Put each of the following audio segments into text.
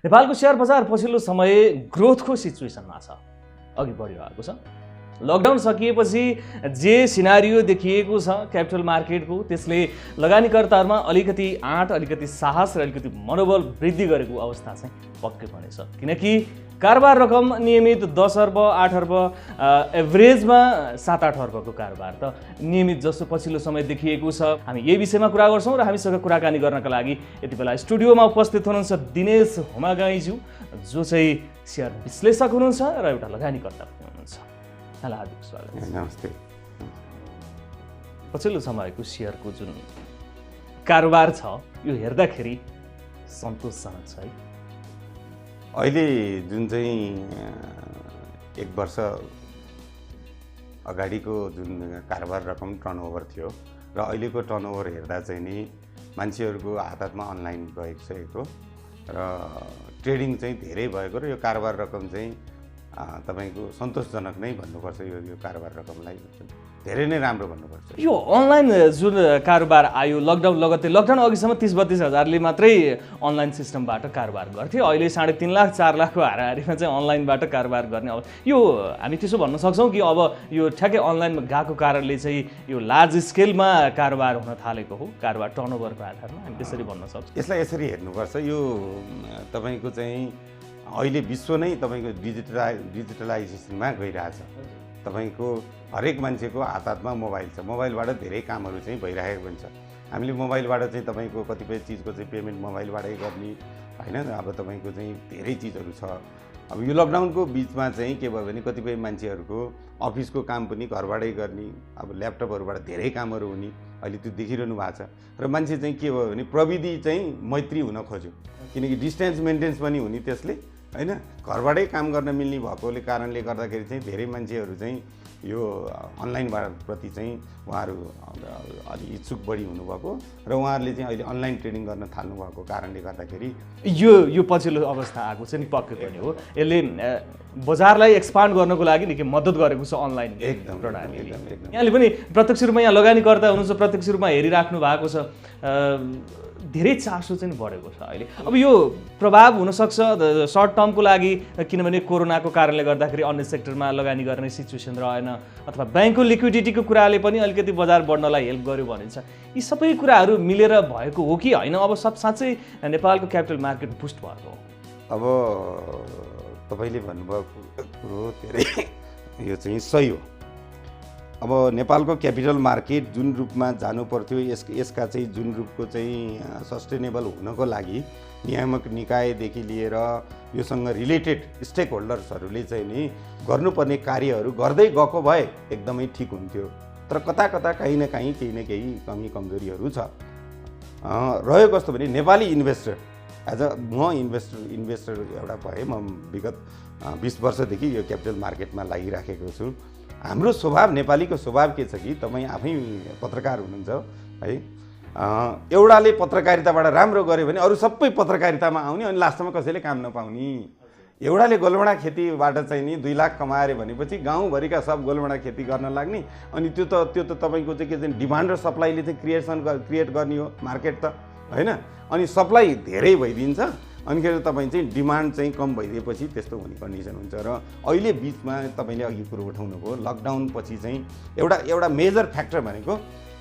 नेपालको शेयर बजार पछिल्लो समय ग्रोथको सिचुएसनमा छ, अघि बढिरहेको छ। लकडाउन सकिएपछि जे सिनारियो देखिएको छ क्यापिटल मार्केटको, त्यसले लगानीकर्ताहरूमा अलिकति आँट, अलिकति साहस र अलिकति मनोबल वृद्धि गरेको अवस्था चाहिँ पक्कै पनि छ। किनकि कारोबार रकम नियमित 10 अर्ब 8 अर्ब एभरेजमा 7-8 अर्बको कारोबार त नियमित जस्तो पछिल्लो समय देखिएको छ। हामी यही विषयमा कुरा गर्छौँ र हामीसँग कुराकानी गर्नका लागि यति बेला स्टुडियोमा उपस्थित हुनुहुन्छ दिनेश हुमागाईज्यू, जो चाहिँ शेयर विश्लेषक हुनुहुन्छ र एउटा लगानीकर्ता पनि हुनुहुन्छ। यहाँलाई हार्दिक स्वागत। नमस्ते। पछिल्लो समयको शेयरको जुन कारोबार छ यो हेर्दाखेरि सन्तोषजनक छ है। अहिले जुन चाहिँ 1 वर्ष अगाडिको जुन कारोबार रकम टर्नओभर थियो र अहिलेको टर्नओभर हेर्दा चाहिँ नि मान्छेहरूको हातमा अनलाइन गएको र ट्रेडिङ चाहिँ धेरै भएको र यो कारोबार रकम चाहिँ तपाईको सन्तोषजनक नै भन्नुपर्छ। यो कारोबार रकमलाई धेरै नै राम्रो भन्नुपर्छ। यो अनलाइन जुन कारोबार आयो लकडाउन लगत्तै, लकडाउन अघिसम्म 30-32 हजारले मात्रै अनलाइन सिस्टमबाट कारोबार गर्थे। अहिले 3.5 लाख 4 लाखको हाराहारीमा चाहिँ अनलाइनबाट कारोबार गर्ने अब यो हामी त्यसो भन्न सक्छौँ कि अब यो ठ्याक्कै अनलाइनमा गएको कारणले चाहिँ यो लार्ज स्केलमा कारोबार हुन थालेको हो, कारोबार टर्नओभरको आधारमा हामी त्यसरी भन्न सक्छौँ। यसलाई यसरी हेर्नुपर्छ। यो तपाईको चाहिँ अहिले विश्व नै तपाईको डिजिटलाइजेसनमा गइरहेछ। तपाईको हरेक मान्छेको हातमा मोबाइल छ, मोबाइलबाट धेरै कामहरू चाहिँ भइरहेको हुन्छ। हामीले मोबाइलबाट चाहिँ तपाईको कतिपय चिजको चाहिँ पेमेन्ट मोबाइलबाटै गर्ने हैन। अब तपाईको चाहिँ धेरै चिजहरू छ। अब यो लकडाउनको बिचमा चाहिँ के भयो भने कतिपय मान्छेहरूको अफिसको काम पनि घरबाटै गर्ने, अब ल्यापटपहरूबाट धेरै कामहरू हुने अहिले त्यो देखिरहनु भएको छ। र मान्छे चाहिँ के भयो भने प्रविधि चाहिँ मैत्री हुन खोज्यो, किनकि डिस्टेन्स मेन्टेन्स पनि हुने त्यसले हैन। घरबाटै काम गर्न मिल्ने भएकोले कारणले गर्दाखेरि चाहिँ धेरै मान्छेहरू चाहिँ यो अनलाइनबाट प्रति चाहिँ उहाँहरू अलि इच्छुक बढी हुनुभएको र उहाँहरूले चाहिँ अहिले अनलाइन ट्रेडिङ गर्न थाल्नु भएको कारणले गर्दाखेरि यो पछिल्लो अवस्था आएको चाहिँ पक्कै पनि हो। यसले बजारलाई एक्सपान्ड गर्नको लागि निकै मद्दत गरेको छ अनलाइन एकदम प्रणाली। एकदम यहाँले पनि प्रत्यक्ष रूपमा यहाँ लगानीकर्ता हुनुहुन्छ, प्रत्यक्ष रूपमा हेरिराख्नु भएको छ, धेरै चासो चाहिँ बढेको छ अहिले। अब यो प्रभाव हुनसक्छ सर्ट टर्मको लागि, किनभने कोरोनाको कारणले गर्दाखेरि अन्य सेक्टरमा लगानी गर्ने सिचुएसन रहेन, अथवा ब्याङ्कको लिक्विडिटीको कुराले पनि अलिकति बजार बढ्नलाई हेल्प गर्यो भनिन्छ। यी सबै कुराहरू मिलेर भएको हो कि होइन? अब साँच्चै नेपालको क्यापिटल मार्केट बुस्ट भएको हो? अब तपाईँले भन्नुभएको कुरो धेरै यो चाहिँ सही हो। अब नेपालको क्यापिटल मार्केट जुन रूपमा जानु पर्थ्यो, यसका चाहिँ जुन रूपको चाहिँ सस्टेनेबल हुनको लागि नियामक निकायदेखि लिएर योसँग रिलेटेड स्टेक होल्डर्सहरूले चाहिँ नि गर्नुपर्ने कार्यहरू गर्दै गएको भए एकदमै ठिक हुन्थ्यो। तर कता कता कहीँ न केही कमी कमजोरीहरू छ। रह्यो कस्तो भने नेपाली इन्भेस्टर एज अ म इन्भेस्टर एउटा भए, म विगत 20 वर्षदेखि यो क्यापिटल मार्केटमा लागिराखेको छु। हाम्रो स्वभाव, नेपालीको स्वभाव के छ कि तपाईँ आफै पत्रकार हुनुहुन्छ है, एउटाले पत्रकारिताबाट राम्रो गर्यो भने अरू सबै पत्रकारितामा आउने, अनि लास्टमा कसैले काम नपाउने। एउटाले गोलबडा खेतीबाट चाहिँ नि 2 लाख कमाएर भनेपछि गाउँभरिका सब गोलबडा खेती गर्न लाग्ने, अनि त्यो त तपाईँको चाहिँ के चाहिँ डिमान्ड र सप्लाईले चाहिँ क्रिएट गर्ने हो मार्केट त हैन। अनि सप्लाई धेरै भइदिन्छ, अनिखेरि तपाईँ चाहिँ डिमान्ड चाहिँ कम भइदिएपछि त्यस्तो हुने कन्डिसन हुन्छ। र अहिले बिचमा तपाईँले अघि कुरो उठाउनुभयो, लकडाउन पछि चाहिँ एउटा मेजर फ्याक्टर भनेको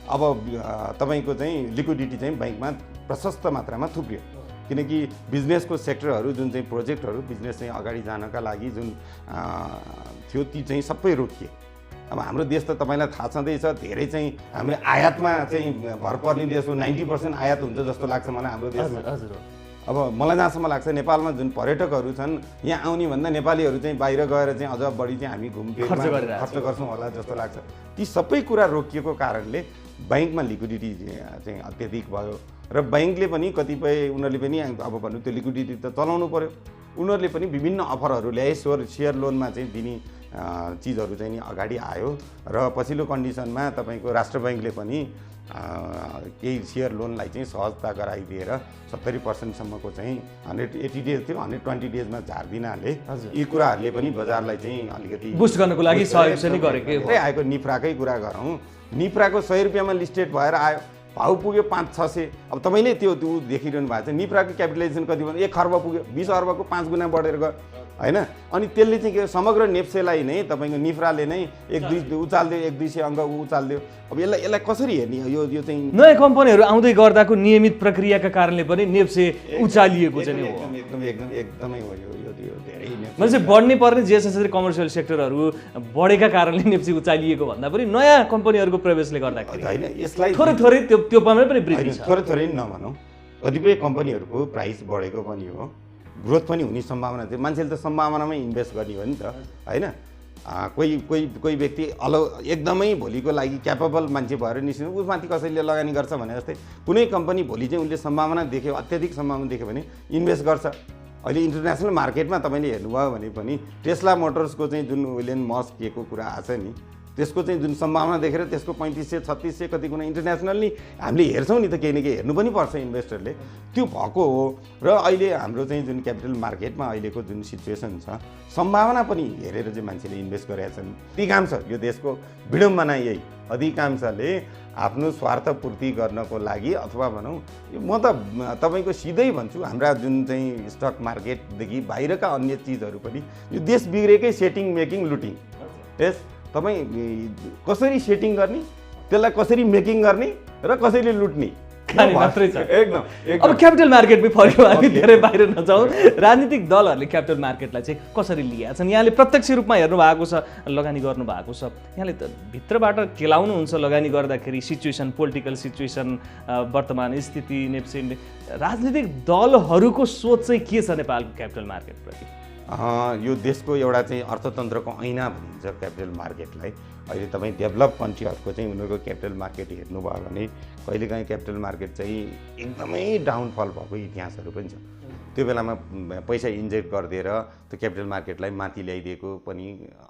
अब तपाईँको चाहिँ लिक्विडिटी चाहिँ ब्याङ्कमा प्रशस्त मात्रामा थुप्रियो, किनकि बिजनेसको सेक्टरहरू जुन चाहिँ प्रोजेक्टहरू बिजनेस चाहिँ अगाडि जानका लागि जुन थियो ती चाहिँ सबै रोकिए। अब हाम्रो देश त तपाईँलाई थाहा छँदैछ, धेरै चाहिँ हाम्रो आयातमा चाहिँ भर पर्ने देश हो। 90% आयात हुन्छ जस्तो लाग्छ मलाई हाम्रो देशमा। अब मलाई जहाँसम्म लाग्छ नेपालमा जुन पर्यटकहरू छन् यहाँ आउने भन्दा नेपालीहरू चाहिँ बाहिर गएर चाहिँ अझ बढी चाहिँ हामी घुमफिरमा खर्च गर्छौँ होला जस्तो लाग्छ। ती सबै कुरा रोकिएको कारणले ब्याङ्कमा लिक्विडिटी चाहिँ अत्यधिक भयो र ब्याङ्कले पनि कतिपय उनीहरूले पनि अब भन्नु त्यो लिक्विडिटी त चलाउनु पर्यो। उनीहरूले पनि विभिन्न अफरहरू ल्याए, सेयर लोनमा चाहिँ दिने चिजहरू चाहिँ नि अगाडि आयो र पछिल्लो कन्डिसनमा तपाईँको राष्ट्र ब्याङ्कले पनि केही सेयर लोनलाई चाहिँ सहजता गराइदिएर 70% सम्मको चाहिँ 180 डेज थियो, 120 डेजमा झार्दिनाले यी कुराहरूले पनि बजारलाई चाहिँ अलिकति बुस्ट गर्नको लागि सहयोग चाहिँ गरेकै हो। आएको निफ्राकै कुरा गरौँ, निफ्राको 100 रुपियाँमा लिस्टेड भएर आयो, भाउ पुग्यो 500-600। अब तपाईँले त्यो देखिरहनु भएको छ निफ्राको क्यापिटलाइजेसन कति भन्दा 1 खर्ब पुग्यो, 20 अर्बको 5 गुणा बढेर गयो होइन। अनि त्यसले चाहिँ के समग्र नेप्सेलाई नै तपाईँको निफ्राले नै 1-2 उचाल्दियो, 1-200 अङ्क उचाल्दियो। अब यसलाई कसरी हेर्ने यो चाहिँ नयाँ कम्पनीहरू आउँदै गर्दाको नियमित प्रक्रियाका कारणले पनि नेप्से उचालिएको चाहिँ हो। एकदमै हो यो धेरै मैले चाहिँ बढ्नै पर्ने जसरी कमर्सियल सेक्टरहरू बढेका कारणले नेप्से उचालिएको भन्दा पनि नयाँ कम्पनीहरूको प्रवेशले गर्दाखेरि होइन। यसलाई थोरै त्यो पनि वृद्धि छ। थोरै नभनौँ, कतिपय कम्पनीहरूको प्राइस बढेको पनि हो, ग्रोथ पनि हुने सम्भावना थियो। मान्छेले त सम्भावनामै इन्भेस्ट गर्ने हो नि त होइन। कोही व्यक्ति एकदमै भोलिको लागि क्यापेबल मान्छे भएर निस्किनु उसमाथि कसैले लगानी गर्छ भने जस्तै कुनै कम्पनी भोलि चाहिँ उसले सम्भावना देख्यो, अत्याधिक सम्भावना देख्यो भने इन्भेस्ट गर्छ। अहिले इन्टरनेसनल मार्केटमा तपाईँले हेर्नुभयो भने पनि टेस्ला मोटर्सको चाहिँ जुन इलन मस्कको कुरा आछ नि, त्यसको चाहिँ जुन सम्भावना देखेर त्यसको 3500-3600 कति गुणा इन्टरनेसनल्ली हामीले हेर्छौँ नि त, केही न केही हेर्नु पनि पर्छ इन्भेस्टरले। त्यो भएको हो। र अहिले हाम्रो चाहिँ जुन क्यापिटल मार्केटमा अहिलेको जुन सिचुएसन छ, सम्भावना पनि हेरेर चाहिँ मान्छेले इन्भेस्ट गरेका छन्। अधिकांश यो देशको विडम्बना यही, अधिकांशले आफ्नो स्वार्थ पूर्ति गर्नको लागि अथवा भनौँ म त तपाईँको सिधै भन्छु, हाम्रा जुन चाहिँ स्टक मार्केटदेखि बाहिरका अन्य चिजहरू पनि यो देश बिग्रेकै सेटिङ मेकिङ लुटिङ। यस तपाईँ कसरी सेटिङ गर्ने, त्यसलाई कसरी मेकिङ गर्ने र कसरी लुट्ने मात्रै छ एकदम। अब क्यापिटल मार्केटमै फर्क्यौँ, हामी धेरै बाहिर नजाउँ। राजनीतिक दलहरूले क्यापिटल मार्केटलाई चाहिँ कसरी लिएका छन्? यहाँले प्रत्यक्ष रूपमा हेर्नु भएको छ, लगानी गर्नु भएको छ, यहाँले त भित्रबाट केलाउनुहुन्छ लगानी गर्दाखेरि सिचुएसन, पोलिटिकल सिचुएसन, वर्तमान स्थिति, नेप्से राजनीतिक दलहरूको सोच चाहिँ के छ नेपालको क्यापिटल मार्केटप्रति? यो देशको एउटा चाहिँ अर्थतन्त्रको ऐना भनिन्छ क्यापिटल मार्केटलाई। अहिले तपाईँ डेभलप कन्ट्रीहरूको चाहिँ उनीहरूको क्यापिटल मार्केट हेर्नुभयो भने कहिलेकाहीँ क्यापिटल मार्केट चाहिँ एकदमै डाउनफल भएको इतिहासहरू पनि छ। त्यो बेलामा पैसा इन्जेक्ट गरिदिएर त्यो क्यापिटल मार्केटलाई माथि ल्याइदिएको पनि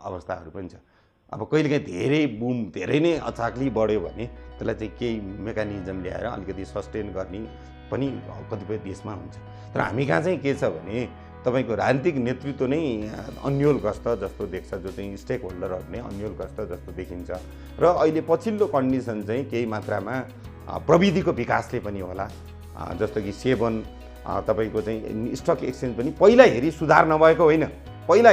अवस्थाहरू पनि छ। अब कहिलेकाहीँ धेरै बुम धेरै नै अचाकली बढ्यो भने त्यसलाई चाहिँ केही मेकानिजम ल्याएर अलिकति सस्टेन गर्ने पनि कतिपय देशमा हुन्छ। तर हामी कहाँ चाहिँ के छ भने तपाईँको राजनीतिक नेतृत्व नै अन्योलग्रस्त जस्तो देख्छ, जो चाहिँ स्टेक होल्डरहरू नै अन्योलग्रस्त जस्तो देखिन्छ। र अहिले पछिल्लो कन्डिसन चाहिँ केही मात्रामा प्रविधिको विकासले पनि होला, जस्तो कि सेवन तपाईँको चाहिँ स्टक एक्सचेन्ज पनि पहिला हेरी सुधार नभएको होइन, पहिला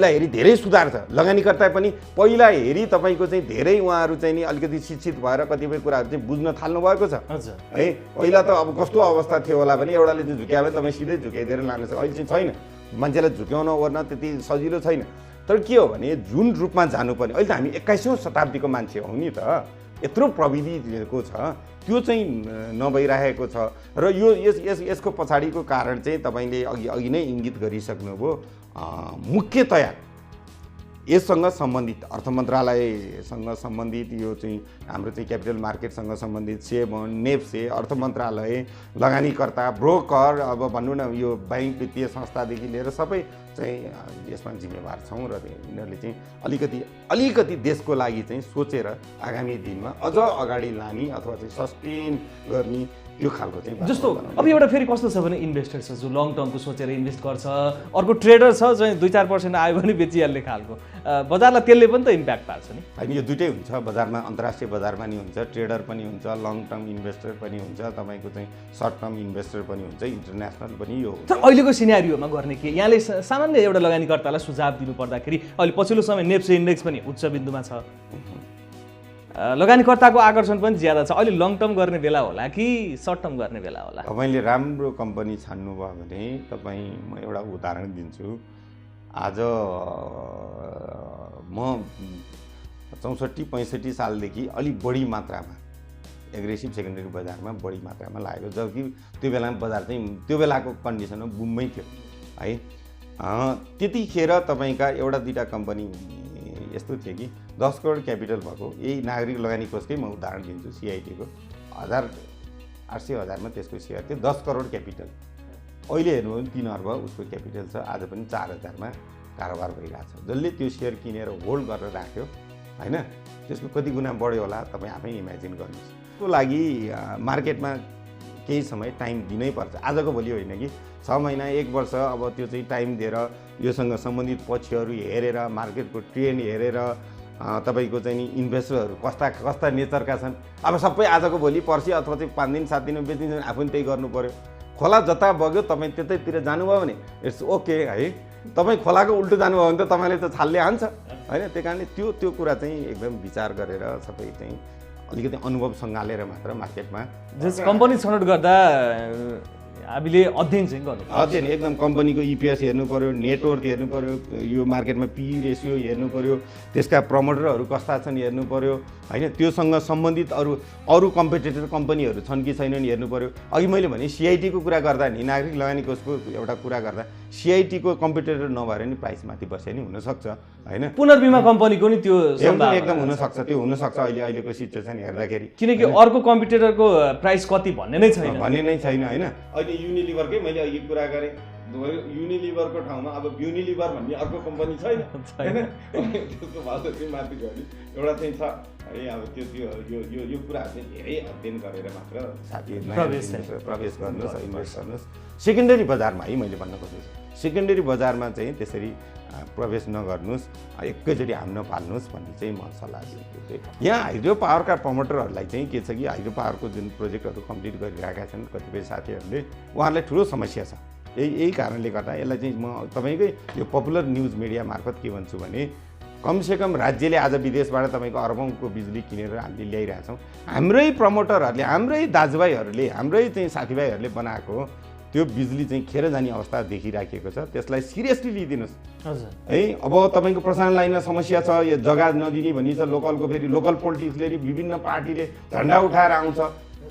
हेरी धेरै सुधार छ। लगानीकर्ता पनि पहिला हेरी तपाईँको चाहिँ धेरै उहाँहरू चाहिँ नि अलिकति शिक्षित भएर कतिपय कुराहरू चाहिँ बुझ्न थाल्नु भएको छ है। पहिला त अब कस्तो अवस्था थियो होला भने एउटाले चाहिँ झुक्यायो भने तपाईँ सिधै झुक्याइदिएर लानु छ, अहिले चाहिँ छैन। मान्छेलाई झुक्याउन ओर्न त्यति सजिलो छैन। तर के हो भने जुन रूपमा जानुपर्ने, अहिले त हामी 21औं शताब्दीको मान्छे हौँ नि त, यत्रो प्रविधिको छ, त्यो चाहिँ नभइरहेको छ। र यसको पछाडिको कारण चाहिँ तपाईँले अघि नै इङ्गित गरिसक्नुभयो। मुख्यतया यससँग सम्बन्धित अर्थ मन्त्रालयसँग सम्बन्धित यो चाहिँ हाम्रो चाहिँ क्यापिटल मार्केटसँग सम्बन्धित सेबन, नेप्से, अर्थ मन्त्रालय, लगानीकर्ता, ब्रोकर, अब भन्नु न यो बैंक वित्तीय संस्थादेखि लिएर सबै चाहिँ यसमा जिम्मेवार छौँ। र यिनीहरूले चाहिँ अलिकति देशको लागि चाहिँ सोचेर आगामी दिनमा अझ अगाडि लाने अथवा चाहिँ सस्टेन गर्ने यो खालको चाहिँ जस्तो अब एउटा फेरि कस्तो छ भने इन्भेस्टर छ जो लङ टर्मको सोचेर इन्भेस्ट गर्छ, अर्को ट्रेडर छ चाहिँ 2-4% आयो भने बेचिहाल्ने खालको। बजारलाई त्यसले पनि त इम्प्याक्ट पार्छ नि। होइन, यो दुइटै हुन्छ बजारमा, अन्तर्राष्ट्रिय बजारमा नि हुन्छ, ट्रेडर पनि हुन्छ, लङ टर्म इन्भेस्टर पनि हुन्छ, तपाईँको चाहिँ सर्ट टर्म इन्भेस्टर पनि हुन्छ, इन्टरनेसनल पनि यो हुन्छ। तर अहिलेको सिनेरियोमा गर्ने के यहाँले सामान्य एउटा लगानीकर्तालाई सुझाव दिनु पर्दाखेरि अहिले पछिल्लो समय नेप्से इन्डेक्स पनि उच्च बिन्दुमा छ, लगानीकर्ताको आकर्षण पनि ज्यादा छ, अहिले लङ टर्म गर्ने बेला होला कि सर्ट टर्म गर्ने बेला होला? तपाईँले राम्रो कम्पनी छान्नुभयो भने म एउटा उदाहरण दिन्छु। आज म 64-65 सालदेखि अलिक बढी मात्रामा एग्रेसिभ सेकेन्डरी बजारमा बढी मात्रामा लागेको, जबकि त्यो बेलामा बजार चाहिँ त्यो बेलाको कन्डिसनमा बुममै थियो है। त्यतिखेर तपाईँका एउटा दुईवटा कम्पनी यस्तो थियो कि 10 करोड क्यापिटल भएको, यही नागरिक लगानी कोषकै म उदाहरण दिन्छु, सिआइटीको 800,000मा त्यसको सेयर थियो, 10 करोड क्यापिटल। अहिले हेर्नुभयो भने 3 अर्ब उसको क्यापिटल छ, आज पनि 4,000मा कारोबार भइरहेछ। जसले त्यो सेयर किनेर होल्ड गरेर राख्यो होइन, त्यसको कति गुणा बढ्यो होला तपाईँ आफै इमेजिन गर्नुहोस्। त्यसको लागि मार्केटमा केही समय टाइम दिनै पर्छ, आजको भोलि होइन कि 6 महिना 1 वर्ष। अब त्यो चाहिँ टाइम दिएर योसँग सम्बन्धित पक्षहरू हेरेर, मार्केटको ट्रेन्ड हेरेर तपाईँको चाहिँ नि इन्भेस्टरहरू कस्ता कस्ता नेचरका छन्। अब सबै आजको भोलि पर्सि अथवा चाहिँ 5 दिन 7 दिनमा बेचिन्छ, आफू पनि त्यही गर्नु पर्यो। खोला जता बग्यो तपाईँ त्यतैतिर जानुभयो भने इट्स ओके है। तपाईँ खोलाको उल्टो जानुभयो भने त तपाईँले त छालले हान्छ होइन। त्यही कारणले त्यो कुरा चाहिँ एकदम विचार गरेर सबै चाहिँ अलिकति अनुभव सँगालेर मात्र मार्केटमा जस कम्पनी छनौट गर्दा हामीले अध्ययन चाहिँ गर्नु अध्ययन एकदम कम्पनीको इपिएस हेर्नु पर्यो, नेटवर्क हेर्नु पर्यो, यो मार्केटमा पी रेसियो हेर्नु पर्यो, त्यसका प्रमोटरहरू कस्ता छन् हेर्नु पर्यो होइन। त्योसँग सम्बन्धित अरू कम्पिटेटर कम्पनीहरू छन् कि छैनन् हेर्नु पर्यो। अघि मैले भने सिआइटीको कुरा गर्दा नि नागरिक लगानी कोषको एउटा कुरा गर्दा सिआइटीको कम्पिटेटर नभएर नि प्राइस माथि बसे नि हुनसक्छ होइन। पुनर्बिमा कम्पनीको नि त्यो एकदम हुनसक्छ, त्यो हुनसक्छ अहिलेको सिचुएसन हेर्दाखेरि। किनकि अर्को कम्पिटिटरको प्राइस कति भन्ने नै छैन होइन। अहिले युनिलिभरकै मैले अघि कुरा गरेँ, युनिलिभरको ठाउँमा अब युनिलिभर भन्ने अर्को कम्पनी छैन होइन। त्यसको भाउ चाहिँ माथि गयो एउटा चाहिँ छ है। अब यो कुराहरू चाहिँ धेरै अध्ययन गरेर मात्र साथीहरू प्रवेश गर्नुहोस्, इन्भेस्ट गर्नुहोस्। सेकेन्डरी बजारमा है मैले भन्न खोजेको सेकेन्डरी बजारमा चाहिँ त्यसरी प्रवेश नगर्नुहोस्, एकैचोटि हाम नपाल्नुहोस् भन्ने चाहिँ म सल्लाह दिन्छु। यहाँ हाइड्रो पावरका प्रमोटरहरूलाई चाहिँ के छ कि हाइड्रो पावरको जुन प्रोजेक्टहरू कम्प्लिट गरिरहेका छन् कतिपय साथीहरूले, उहाँहरूलाई ठुलो समस्या छ। यही कारणले गर्दा यसलाई चाहिँ म तपाईँकै यो पपुलर न्युज मिडिया मार्फत के भन्छु भने कमसेकम राज्यले आज विदेशबाट तपाईँको अरबौँको बिजुली किनेर हामीले ल्याइरहेछौँ। हाम्रै प्रमोटरहरूले, हाम्रै दाजुभाइहरूले, हाम्रै चाहिँ साथीभाइहरूले बनाएको त्यो बिजुली चाहिँ खेर जाने अवस्था देखिराखेको छ। त्यसलाई सिरियसली लिइदिनुहोस् है। अब तपाईँको प्रसारण लाइनमा समस्या छ, यो जग्गा नदिने भनिन्छ लोकलको, फेरि लोकल पोलिटिक्सले विभिन्न पार्टीले झन्डा उठाएर आउँछ।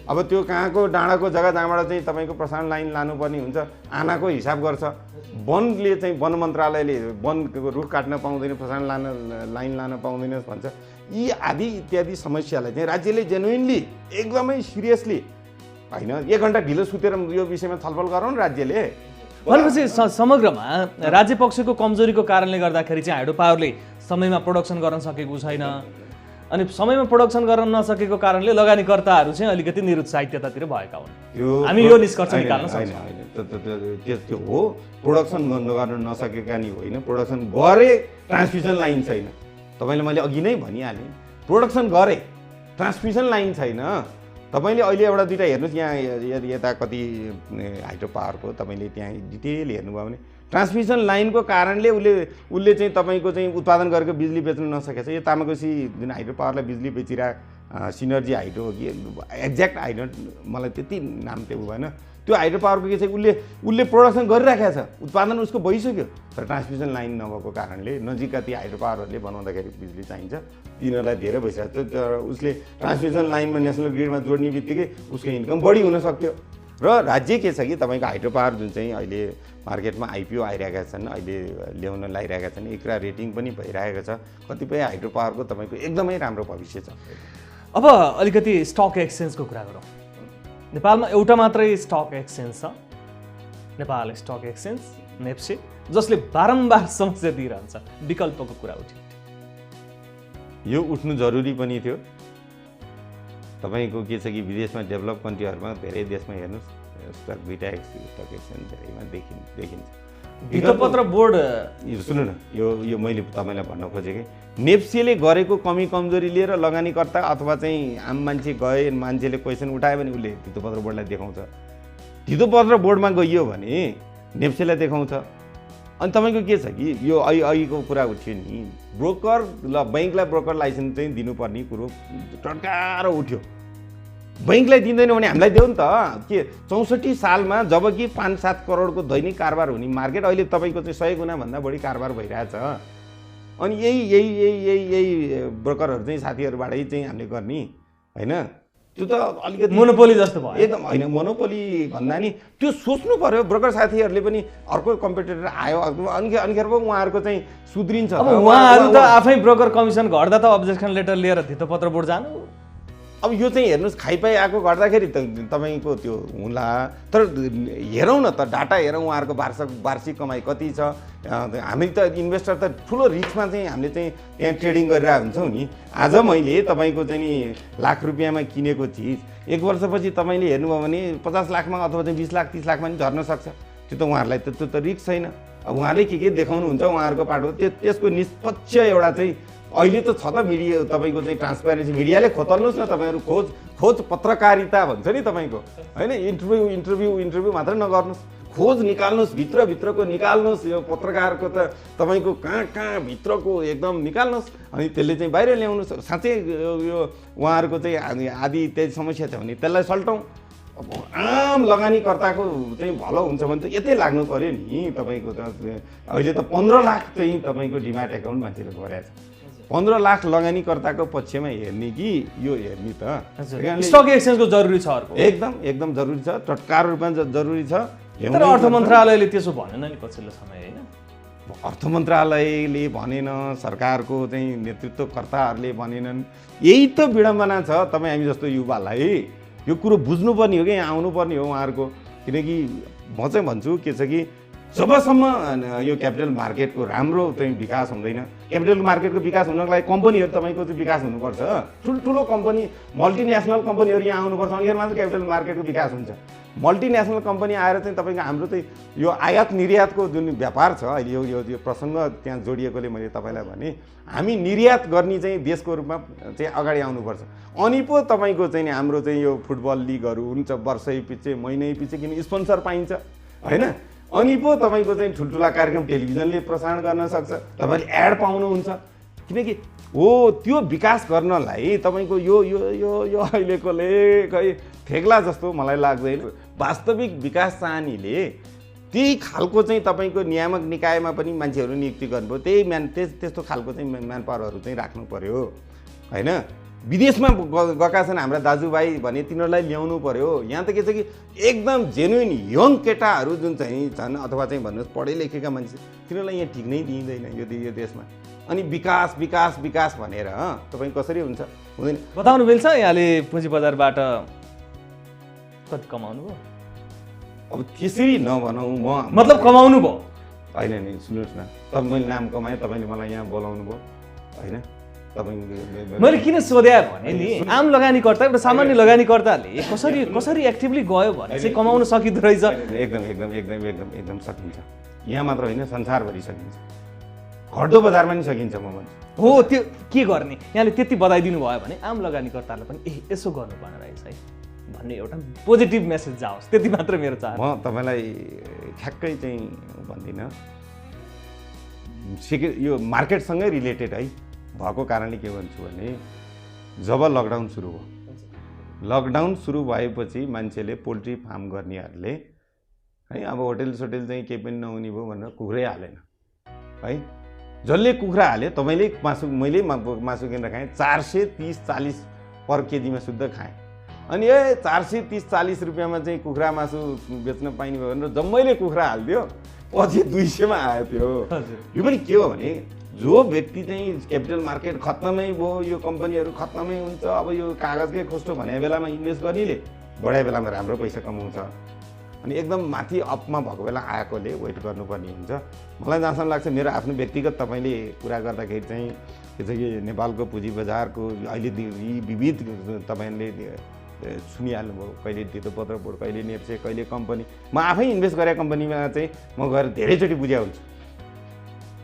अब त्यो कहाँको डाँडाको जग्गा जहाँबाट चाहिँ तपाईँको प्रसारण लाइन लानुपर्ने हुन्छ आनाको हिसाब गर्छ। वनले चाहिँ वन मन्त्रालयले वनको रुख काट्न पाउँदैन, प्रसारण लाइन लान पाउँदैन भन्छ। यी आदि इत्यादि समस्यालाई चाहिँ राज्यले जेन्युइनली एकदमै सिरियसली होइन 1 घन्टा ढिलो सुतेर यो विषयमा छलफल गरौँ न राज्यले। भनेपछि समग्रमा राज्य पक्षको कमजोरीको कारणले गर्दाखेरि चाहिँ हाइड्रो पावरले समयमा प्रोडक्सन गर्न सकेको छैन, अनि समयमा प्रोडक्सन गर्न नसकेको कारणले लगानीकर्ताहरू चाहिँ अलिकति निरुत्साहिततातिर भएका हुन्। हामी यो निष्कर्ष निकाल्न सक्छौँ। त्यो हो, प्रोडक्सन गर्न नसकेका नि होइन, प्रोडक्सन गरे ट्रान्समिसन लाइन छैन। तपाईँले मैले अघि नै भनिहालेँ, प्रोडक्सन गरे ट्रान्समिसन लाइन छैन। तपाईँले अहिले एउटा दुइटा हेर्नुहोस्, यहाँ यता कति हाइड्रो पावरको तपाईँले त्यहाँ डिटेल हेर्नुभयो भने ट्रान्समिसन लाइनको कारणले उसले चाहिँ तपाईँको चाहिँ उत्पादन गरेको बिजुली बेच्न नसकेको छ। यो तामाकोसी जुन हाइड्रो पावरलाई बिजुली बेचिरहेको सिनर्जी हाइड्रो हो कि एक्ज्याक्ट हाइड्रो मलाई त्यति नाम त्यो भएन, त्यो हाइड्रो पावरको के चाहिँ उसले प्रोडक्सन गरिराखेको छ, उत्पादन उसको भइसक्यो, तर ट्रान्समिसन लाइन नभएको कारणले नजिकका ती हाइड्रो पावरहरूले बनाउँदाखेरि बिजुली चाहिन्छ, तिनीहरूलाई धेरै भइसक्यो। तर उसले ट्रान्समिसन लाइनमा नेसनल ग्रिडमा जोड्ने बित्तिकै उसको इन्कम बढी हुन सक्थ्यो। र राज्य के छ कि तपाईँको हाइड्रो पावर जुन चाहिँ अहिले मार्केटमा आइपिओ आइरहेका छन्, अहिले ल्याउन लागिरहेका छन्, इक्रा रेटिङ पनि भइरहेको छ। कतिपय हाइड्रो पावरको तपाईँको एकदमै राम्रो भविष्य छ। अब अलिकति स्टक एक्सचेन्जको कुरा गरौँ। नेपालमा एउटा मात्रै स्टक एक्सचेन्ज छ, नेपाल स्टक एक्सचेन्ज नेप्से, जसले बारम्बार समस्या दिइरहन्छ। विकल्पको कुरा उठ्यो, यो उठ्नु जरुरी पनि थियो। तपाईँको के छ कि विदेशमा डेभलप कन्ट्रीहरूमा धेरै देशमा हेर्नुहोस् स्टक दुईवटा स्टक एक्सचेन्ज धेरैमा देखिन्छ। भित्तपत्र बोर्ड सुन्नु न, यो मैले तपाईँलाई भन्न खोजेकै नेप्सीले गरेको कमी कमजोरी लिएर लगानीकर्ता अथवा चाहिँ आम मान्छे गए, मान्छेले क्वेसन उठायो भने उसले भित्तपत्र बोर्डलाई देखाउँछ। भित्तपत्र बोर्डमा गइयो भने नेप्सीलाई देखाउँछ। अनि तपाईँको के छ कि यो अघिको कुरा उठ्यो नि, ब्रोकर ल बैङ्कलाई ब्रोकर लाइसेन्स चाहिँ दिनुपर्ने कुरो टड्काएर उठ्यो। बैङ्कलाई दिँदैन भने हामीलाई देऊ नि त। के 64 सालमा जब कि 5-7 करोडको दैनिक कारोबार हुने मार्केट अहिले तपाईँको चाहिँ 100 गुणाभन्दा बढी कारोबार भइरहेछ। अनि यही ब्रोकरहरू चाहिँ साथीहरूबाटै चाहिँ हामीले गर्ने होइन। त्यो त अलिकति मोनोपोली जस्तो भयो। एकदम होइन, मोनोपोली भन्दा नि त्यो सोच्नु पर्यो। ब्रोकर साथीहरूले पनि अर्को कम्पिटिटर आयो अनिखेर पो उहाँहरूको चाहिँ सुध्रिन्छ। अब उहाँहरू त आफै ब्रोकर कमिसन घट्दा त अब्जेक्सन लेटर लिएर भित्तपत्र बोर्ड जानु। अब यो चाहिँ हेर्नुहोस्, खाइपाई आएको गर्दाखेरि त तपाईँको त्यो होला। तर हेरौँ न त, डाटा हेरौँ उहाँहरूको वार्षिक कमाइ कति छ। हामी त इन्भेस्टर त ठुलो रिस्कमा चाहिँ हामीले चाहिँ त्यहाँ ट्रेडिङ गरिरहेको हुन्छौँ नि। आज मैले तपाईँको चाहिँ नि लाख रुपियाँमा किनेको चिज 1 वर्षपछि तपाईँले हेर्नुभयो भने 50 लाखमा अथवा चाहिँ 20 लाख 30 लाखमा पनि झर्न सक्छ। त्यो त उहाँहरूलाई त्यो त रिस्क छैन। अब उहाँले के देखाउनुहुन्छ उहाँहरूको पाटो, त्यसको निष्पक्ष एउटा चाहिँ अहिले त छ त मिडिया तपाईँको चाहिँ ट्रान्सप्यारेन्सी मिडियाले खोतल्नुहोस् न तपाईँहरू खोज पत्रकारिता भन्छ नि तपाईँको होइन इन्टरभ्यू मात्रै नगर्नुहोस् खोज निकाल्नुहोस् भित्रको निकाल्नुहोस् यो पत्रकारको त तपाईँको कहाँ भित्रको एकदम निकाल्नुहोस् अनि त्यसले चाहिँ बाहिर ल्याउनुहोस् साँच्चै यो उहाँहरूको चाहिँ आदि त्यही समस्या छ भने त्यसलाई सल्टाउँ अब आम लगानीकर्ताको चाहिँ भलो हुन्छ भने त यतै लाग्नु पऱ्यो नि तपाईँको त अहिले त 15 लाख चाहिँ तपाईँको डिमाट एकाउन्ट मान्छेले गरेछ 15 लाख लगानीकर्ताको पक्षमा हेर्ने कि यो हेर्ने त स्टक एक्सचेन्जको जरुरी छ अर्को एकदम जरुरी छ तत्काल रूपमा जरुरी छ तर अर्थ मन्त्रालयले त्यसो भनेन नि पछिल्लो समय हैन अर्थ मन्त्रालयले भनेन सरकारको चाहिँ नेतृत्वकर्ताहरूले भनेनन् यही त विडम्बना छ तपाईँ हामी जस्तो युवालाई यो कुरो बुझ्नुपर्ने हो कि यहाँ आउनुपर्ने हो उहाँहरूको किनकि म चाहिँ भन्छु के छ कि जबसम्म यो क्यापिटल मार्केटको राम्रो चाहिँ विकास हुँदैन क्यापिटल मार्केटको विकास हुनको लागि कम्पनीहरू तपाईँको चाहिँ विकास हुनुपर्छ ठुल्ठुलो कम्पनी मल्टिनेसनल कम्पनीहरू यहाँ आउनुपर्छ अनि मात्र क्यापिटल मार्केटको विकास हुन्छ मल्टिनेसनल कम्पनी आएर चाहिँ तपाईँको हाम्रो चाहिँ यो आयात निर्यातको जुन व्यापार छ अहिले यो प्रसङ्ग त्यहाँ जोडिएकोले मैले तपाईँलाई भने हामी निर्यात गर्ने चाहिँ देशको रूपमा चाहिँ अगाडि आउनुपर्छ अनि पो तपाईँको चाहिँ हाम्रो चाहिँ यो फुटबल लिगहरू हुन्छ वर्षै पछि महिनै पछि किन स्पोन्सर पाइन्छ होइन अनि पो तपाईँको चाहिँ ठुल्ठुला कार्यक्रम टेलिभिजनले प्रसारण गर्न सक्छ तपाईँले एड पाउनुहुन्छ किनकि हो त्यो विकास गर्नलाई तपाईँको यो यो यो यो अहिलेकोले खै ठेक्ला जस्तो मलाई लाग्दैन वास्तविक विकास चाहनेले त्यही खालको चाहिँ तपाईँको नियामक निकायमा पनि मान्छेहरू नियुक्ति गर्नुभयो त्यस्तो खालको चाहिँ म्यानपावरहरू चाहिँ राख्नु पर्यो होइन विदेशमा गएका छन् हाम्रा दाजुभाइ भने तिनीहरूलाई ल्याउनु पर्यो यहाँ त के छ कि एकदम जेन्युन यङ केटाहरू जुन चाहिँ छन् अथवा चाहिँ भन्नुहोस् पढे लेखेका मान्छे तिनीहरूलाई यहाँ ठिक नै दिइँदैन यो देशमा अनि विकास विकास विकास भनेर तपाईँ कसरी हुन्छ हुँदैन बताउनु मिल्छ यहाँले पुँजी बजारबाट कति कमाउनु भयो अब त्यसरी नभनौँ म मतलब कमाउनु भयो होइन नि सुन्नुहोस् न तपाईँ मैले नाम कमाएँ तपाईँले मलाई यहाँ बोलाउनु भयो होइन मैले किन सोधे भने नि आम लगानीकर्ता एउटा सामान्य लगानीकर्ताले कसरी एक्टिभली गयो भने चाहिँ कमाउन सकिँदो रहेछ एकदम सकिन्छ यहाँ मात्र होइन संसारभरि सकिन्छ घट्दो बजारमा नि सकिन्छ म भन्छु हो त्यो के गर्ने यहाँले त्यति बताइदिनु भयो भने आम लगानीकर्तालाई पनि यसो गर्नुपर्ने रहेछ है भन्ने एउटा पोजिटिभ मेसेज जाओस् त्यति मात्र मेरो चाहना म तपाईँलाई ठ्याक्कै चाहिँ भन्दिनँ यो मार्केटसँगै रिलेटेड है भएको कारणले के भन्छु भने जब लकडाउन सुरु भएपछि मान्छेले पोल्ट्री फार्म गर्नेहरूले है अब होटेल चाहिँ केही पनि नहुने भयो भनेर कुखुरै हालेन है जसले कुखुरा हाल्यो तपाईँले मैले मासु किनेर खाएँ 430-40 पर केजीमा शुद्ध खाएँ अनि 430-40 रुपियाँमा चाहिँ कुखुरा मासु बेच्न पाइने भयो भनेर जम्मैले कुखुरा हालिदियो पछि 200मा आयो त्यो यो पनि के हो भने जो व्यक्ति चाहिँ क्यापिटल मार्केट खत्तमै भयो यो कम्पनीहरू खत्तमै हुन्छ अब यो कागजकै खोस्टो भने बेलामा इन्भेस्ट गर्नेले बढाए बेलामा राम्रो पैसा कमाउँछ अनि एकदम माथि अपमा भएको बेला आएकोले वेट गर्नुपर्ने हुन्छ मलाई जहाँसम्म लाग्छ मेरो आफ्नो व्यक्तिगत तपाईँले कुरा गर्दाखेरि चाहिँ के छ कि नेपालको पुँजी बजारको अहिले यी विविध तपाईँले सुनिहाल्नुभयो कहिले त्यो पत्रपोट कहिले नेप्से कहिले कम्पनी म आफै इन्भेस्ट गरेको कम्पनीमा चाहिँ म गएर धेरैचोटि बुझ्या हुन्छु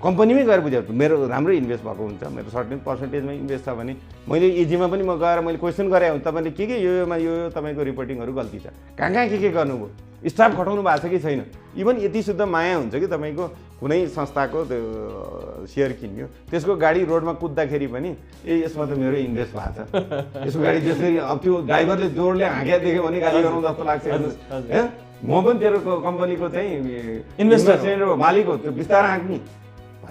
कम्पनीमै गएर बुझाउँछु मेरो राम्रै इन्भेस्ट भएको हुन्छ मेरो सर्टेन पर्सेन्टेजमा इन्भेस्ट छ भने मैले एजीमा पनि म गएर मैले क्वेसन गरेँ हुन्छ तपाईँले के योमा यो तपाईँको रिपोर्टिङहरू गल्ती छ कहाँ के गर्नुभयो स्टाफ खटाउनु भएको छ कि छैन इभन यति शुद्ध माया हुन्छ कि तपाईँको कुनै संस्थाको त्यो सेयर किन्यो त्यसको गाडी रोडमा कुद्दाखेरि पनि यसमा त मेरो इन्भेस्ट भएको छ यसको गाडी त्यसरी अब त्यो ड्राइभरले जोडले हाँक्या देख्यो भने गाडी गराउँ जस्तो लाग्छ म पनि तेरो कम्पनीको चाहिँ इन्भेस्टर मालिक हो त्यो बिस्तारै हाँक्ने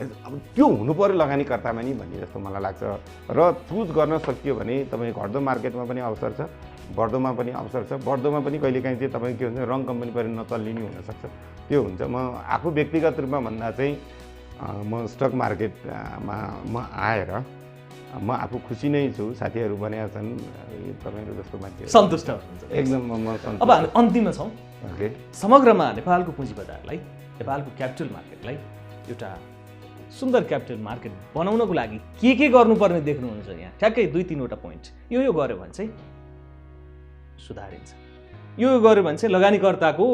अब त्यो हुनु पर्यो लगानीकर्तामा नि भन्ने जस्तो मलाई लाग्छ र चुज गर्न सकियो भने तपाईँ घट्दो मार्केटमा पनि अवसर छ बढ्दोमा पनि अवसर छ बढ्दोमा पनि कहिलेकाहीँ चाहिँ तपाईँ के हुन्छ रङ कम्पनी पऱ्यो नचल्ने नि हुनसक्छ त्यो हुन्छ म आफू व्यक्तिगत रूपमा भन्दा चाहिँ म स्टक मार्केटमा म आएर म आफू खुसी नै छु साथीहरू बनाएका छन् तपाईँहरू जस्तो मान्छे सन्तुष्ट एकदम म अब हामी अन्तिममा छौँ समग्रमा नेपालको पुँजी बजारलाई नेपालको क्यापिटल मार्केटलाई एउटा सुन्दर क्यापिटल मार्केट बनाउनको लागि के गर्नुपर्ने देख्नुहुन्छ यहाँ ठ्याक्कै 2-3वटा पोइन्ट यो गर्यो भने चाहिँ सुधारिन्छ यो गर्यो भने चाहिँ लगानीकर्ताको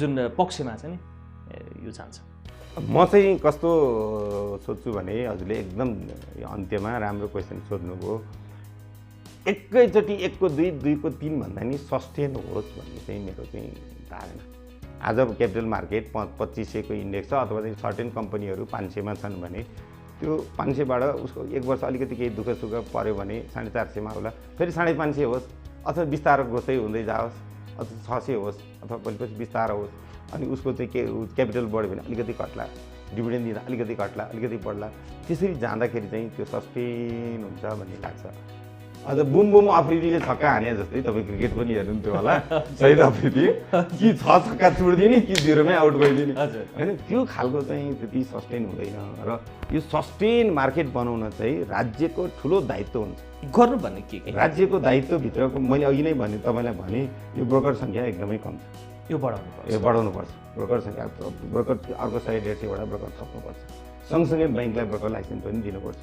जुन पक्षमा छ नि यो जान्छ म चाहिँ कस्तो सोध्छु भने हजुरले एकदम अन्त्यमा राम्रो क्वेसन सोध्नुभयो। एकैचोटि 1 को 2, 2 को 3 भन्दा नि सस्टेन होस् भन्ने चाहिँ मेरो चाहिँ धारणा। आज क्यापिटल मार्केट 2500 को इन्डेक्स छ अथवा चाहिँ सर्टेन कम्पनीहरू 500 मा छन् भने त्यो 500 बाट उसको 1 वर्ष अलिकति केही दुःख सुख पर्यो भने 450 मा होला, फेरि 550 होस् अथवा बिस्तारो ग्रोथै हुँदै जाओस्, अथवा 600 होस् अथवा पछि बिस्तारो होस्, अनि उसको चाहिँ के क्यापिटल बढ्यो भने अलिकति घट्ला, डिभिडेन्ड दिँदा अलिकति घट्ला, अलिकति बढ्ला, त्यसरी जाँदाखेरि चाहिँ त्यो सस्टेन हुन्छ भन्ने लाग्छ। अझ बुम बुम अफ्रिदीले छक्का हाने जस्तै तपाईँ क्रिकेट पनि हेर्नुहुन्थ्यो होला, सहिद अफ्रिदी कि 6 छक्का छुड्दिने कि 0मै आउट भइदिने होइन, त्यो खालको चाहिँ त्यति सस्टेन हुँदैन। र यो सस्टेन मार्केट बनाउन चाहिँ राज्यको ठुलो दायित्व हुन्छ। गर्नु भन्ने के राज्यको दायित्वभित्रको मैले अघि नै भने तपाईँलाई भने यो ब्रोकर सङ्ख्या एकदमै कम छ, यो बढाउनुपर्छ। यो बढाउनुपर्छ। ब्रोकर सङ्ख्या ब्रोकर अर्को 100-150 ब्रोकर थप्नुपर्छ, सँगसँगै ब्याङ्कलाई ब्रोकर लाइसेन्स पनि दिनुपर्छ।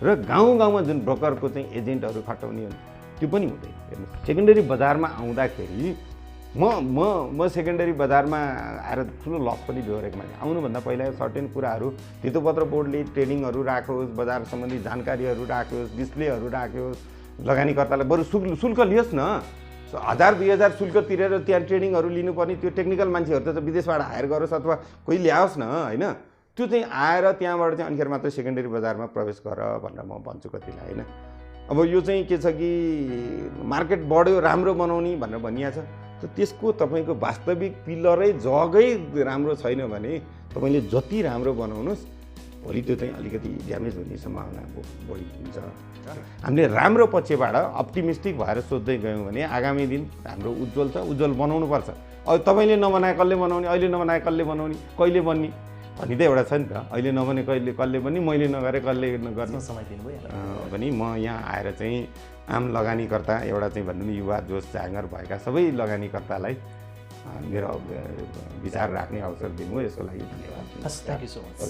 र गाउँ गाउँमा जुन ब्रोकरको चाहिँ एजेन्टहरू खटाउने हुन्छ त्यो पनि हुँदैन। हेर्नुहोस् सेकेन्डरी बजारमा आउँदाखेरि म सेकेन्डरी बजारमा आएर ठुलो लस पनि बेहोरेको मान्छे। आउनुभन्दा पहिला सर्टेन कुराहरू धितोपत्र बोर्डले ट्रेनिङहरू राखोस्, बजार सम्बन्धी जानकारीहरू राखोस्, डिस्प्लेहरू राखोस्, लगानीकर्तालाई बरु शुल्क लियोस् न, 1000-2000 शुल्क तिरेर त्यहाँ ट्रेनिङहरू लिनुपर्ने त्यो टेक्निकल मान्छेहरू त विदेशबाट हायर गरोस् अथवा कोही ल्याओस् न होइन, त्यो चाहिँ आएर त्यहाँबाट चाहिँ अनिखेर मात्र सेकेन्डरी बजारमा प्रवेश गर भनेर म भन्छु कतिलाई होइन। अब यो चाहिँ के छ कि मार्केट बढ्यो राम्रो बनाउने भनेर भनिएको छ, त त्यसको तपाईँको वास्तविक पिलरै जगै राम्रो छैन भने तपाईँले जति राम्रो बनाउनुहोस् भोलि त्यो चाहिँ अलिकति ड्यामेज हुने सम्भावना बढी हुन्छ। हामीले राम्रो पक्षबाट अप्टिमिस्टिक भएर सोच्दै गयौँ भने आगामी दिन हाम्रो उज्जवल छ, उज्जवल बनाउनुपर्छ। अब तपाईँले नबनाए कसले बनाउने, अहिले नबनाए कसले बनाउने, कहिले बन्ने भन्ने त एउटा छ नि त। अहिले नबने कसले बन्ने, मैले नगरे कसले नगर्ने समय दिनुभयो भने म यहाँ आएर चाहिँ आम लगानीकर्ता एउटा चाहिँ भन्नु नि युवा जोस जाँगर भएका सबै लगानीकर्तालाई मेरो विचार राख्ने अवसर दिनुभयो, यसको लागि धन्यवाद। Thank you so much.